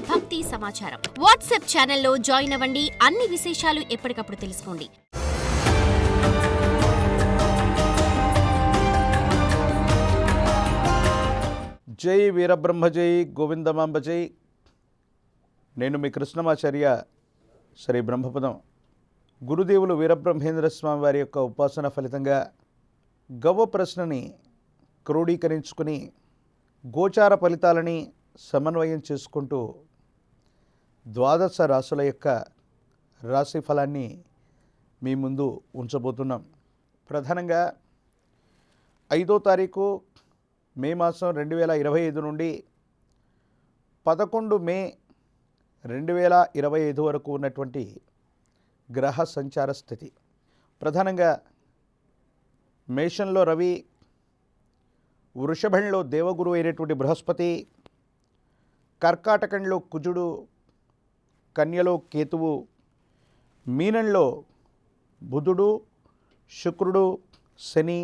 భక్తి సమాచారం. వాట్సాప్ ఛానల్లో జాయిన్ అవ్వండి. అన్ని విశేషాలు ఎప్పటికప్పుడు తెలుసుకోండి. జై వీరబ్రహ్మ జై గోవిందమాంబ జై. నేను మీ కృష్ణమాచార్య శ్రీ బ్రహ్మపదం. గురుదేవులు వీరబ్రహ్మేంద్ర స్వామి వారి యొక్క ఉపాసన ఫలితంగా గవ్వ ప్రశ్నని క్రోడీకరించుకుని గోచార ఫలితాలని సమన్వయం చేసుకుంటూ ద్వాదశ రాశుల యొక్క రాశి ఫలాన్ని మీ ముందు ఉంచబోతున్నాం. ప్రధానంగా 5వ తారీఖు మే మాసం 2025 నుండి 11 మే 2025 వరకు ఉన్నటువంటి గ్రహ సంచార స్థితి. ప్రధానంగా మేషంలో రవి, వృషభంలో దేవగురు అయినటువంటి బృహస్పతి, కర్కాటకంలో కుజుడు, కన్యలో కేతువు, మీనంలో బుధుడు, శుక్రుడు, శని,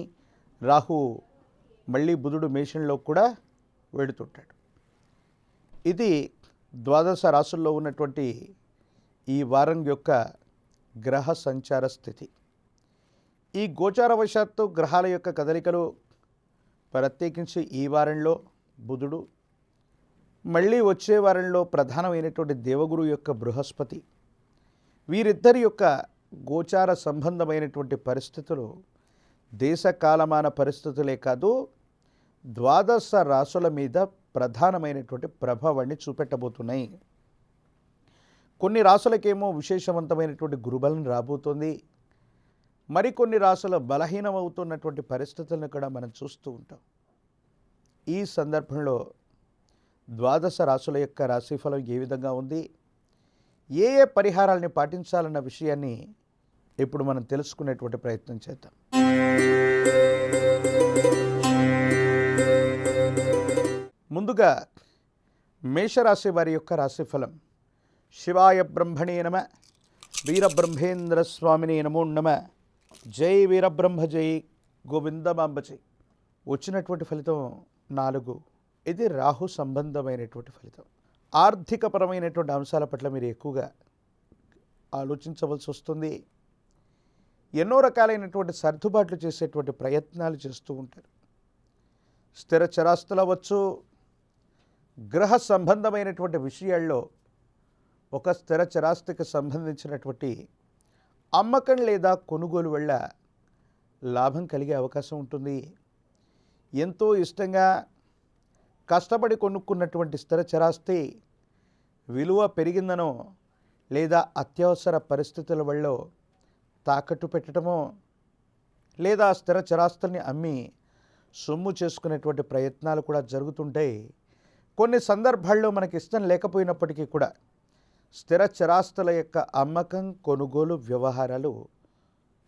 రాహు, మళ్ళీ బుధుడు మేషంలో కూడా వెడుతుంటాడు. ఇది ద్వాదశ రాశుల్లో ఉన్నటువంటి ఈ వారం యొక్క గ్రహ సంచార స్థితి. ఈ గోచారవశాత్తు గ్రహాల యొక్క కదలికలు, ప్రత్యేకించి ఈ వారంలో బుధుడు, మళ్ళీ వచ్చే వారంలో ప్రధానమైనటువంటి దేవగురు యొక్క బృహస్పతి, వీరిద్దరి యొక్క గోచార సంబంధమైనటువంటి పరిస్థితులు దేశ కాలమాన పరిస్థితులే కాదు, ద్వాదశ రాశుల మీద ప్రధానమైనటువంటి ప్రభావాన్ని చూపెట్టబోతున్నాయి. కొన్ని రాశులకేమో విశేషవంతమైనటువంటి గురుబలం రాబోతుంది. మరికొన్ని రాశుల బలహీనమవుతున్నటువంటి పరిస్థితులను కూడా మనం చూస్తూ ఉంటాం. ఈ సందర్భంలో ద్వాదశ రాశుల యొక్క రాశిఫలం ఏ విధంగా ఉంది, ఏ ఏ పరిహారాలని పాటించాలన్న విషయాన్ని ఇప్పుడు మనం తెలుసుకునేటువంటి ప్రయత్నం చేద్దాం. ముందుగా మేషరాశి వారి యొక్క రాశిఫలం. శివాయ బ్రహ్మణే నమ, వీరబ్రహ్మేంద్ర స్వామినే నమో నమ, జై వీరబ్రహ్మ జై గోవిందమాంబ జై. వచ్చినటువంటి ఫలితం 4. ఇది రాహు సంబంధమైనటువంటి ఫలితం. ఆర్థికపరమైనటువంటి అంశాల పట్ల మీరు ఎక్కువగా ఆలోచించవలసి వస్తుంది. ఎన్నో రకాలైనటువంటి సర్దుబాట్లు చేసేటువంటి ప్రయత్నాలు చేస్తూ ఉంటారు. స్థిర చరాస్తులు అవ్వచ్చు, గ్రహ సంబంధమైనటువంటి విషయాల్లో ఒక స్థిర చరాస్తికి సంబంధించినటువంటి అమ్మకం లేదా కొనుగోలు వల్ల లాభం కలిగే అవకాశం ఉంటుంది. ఎంతో ఇష్టంగా కష్టపడి కొనుక్కున్నటువంటి స్థిర చరాస్తి విలువ పెరిగిందనో లేదా అత్యవసర పరిస్థితుల వల్ల తాకట్టు పెట్టడమో లేదా స్థిర చరాస్తుల్ని అమ్మి సొమ్ము చేసుకునేటువంటి ప్రయత్నాలు కూడా జరుగుతుంటాయి. కొన్ని సందర్భాల్లో మనకి ఇష్టం లేకపోయినప్పటికీ కూడా స్థిర చరాస్తుల యొక్క అమ్మకం, కొనుగోలు వ్యవహారాలు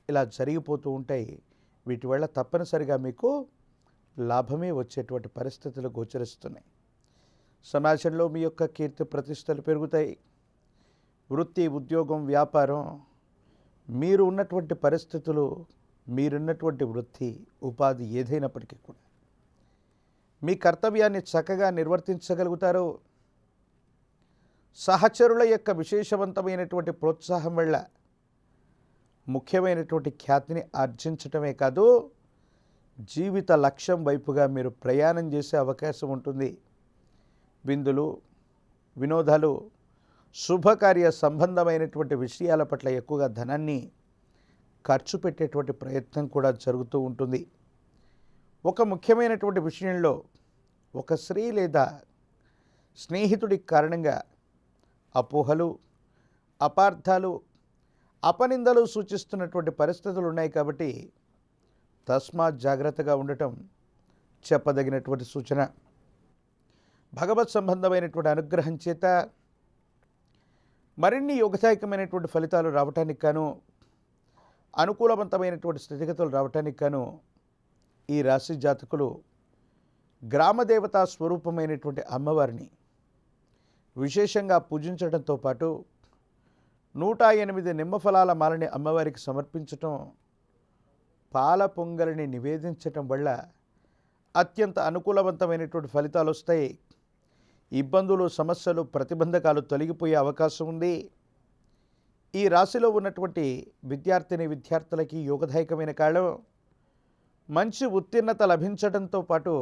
ఇలా జరిగిపోతూ ఉంటాయి. వీటి వల్ల తప్పనిసరిగా మీకు లాభమే వచ్చేటువంటి పరిస్థితులు గోచరిస్తున్నాయి. సమాజంలో మీ యొక్క కీర్తి ప్రతిష్టలు పెరుగుతాయి. వృత్తి, ఉద్యోగం, వ్యాపారం, మీరు ఉన్నటువంటి పరిస్థితులు, మీరున్నటువంటి వృత్తి, ఉపాధి ఏదైనప్పటికీ కూడా మీ కర్తవ్యాన్ని చక్కగా నిర్వర్తించగలుగుతారు. సహచరుల యొక్క విశేషవంతమైనటువంటి ప్రోత్సాహం వల్ల ముఖ్యమైనటువంటి ఖ్యాతిని ఆర్జించటమే కాదు, జీవిత లక్ష్యం వైపుగా మీరు ప్రయాణం చేసే అవకాశం ఉంటుంది. విందులు, వినోదాలు, శుభకార్య సంబంధమైనటువంటి విషయాల పట్ల ఎక్కువగా ధనాన్ని ఖర్చు పెట్టేటువంటి ప్రయత్నం కూడా జరుగుతూ ఉంటుంది. ఒక ముఖ్యమైనటువంటి విషయంలో ఒక స్త్రీ లేదా స్నేహితుడి కారణంగా అపోహలు, అపార్థాలు, అపనిందలు సూచిస్తున్నటువంటి పరిస్థితులు ఉన్నాయి. కాబట్టి తస్మాత్ జాగ్రత్తగా ఉండటం చెప్పదగినటువంటి సూచన. భగవత్ సంబంధమైనటువంటి అనుగ్రహం చేత మరిన్ని యోగదాయకమైనటువంటి ఫలితాలు రావటానికి గాను, అనుకూలవంతమైనటువంటి స్థితిగతులు రావటానికి గాను ఈ రాశి జాతకులు గ్రామదేవతా స్వరూపమైనటువంటి అమ్మవారిని విశేషంగా పూజించడంతో పాటు 108 నిమ్మఫలాల మాలని అమ్మవారికి సమర్పించటం, పాల పొంగలిని నివేదించటం వల్ల అత్యంత అనుకూలవంతమైనటువంటి ఫలితాలు వస్తాయి. ఇబ్బందులు, సమస్యలు, ప్రతిబంధకాలు తొలగిపోయే అవకాశం ఉంది. ఈ రాశిలో ఉన్నటువంటి విద్యార్థులకి యోగదాయకమైన కాలం. మంచి ఉత్తీర్ణత లభించడంతో పాటు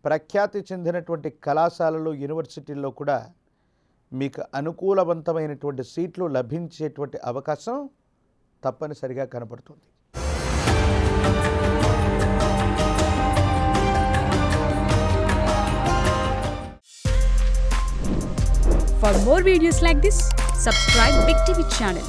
ప్రఖ్యాతి చెందినటువంటి కళాశాలలు, యూనివర్సిటీల్లో కూడా మీకు అనుకూలవంతమైనటువంటి సీట్లు లభించేటువంటి అవకాశం తప్పనిసరిగా కనపడుతుంది. For more videos like this, subscribe Big TV channel.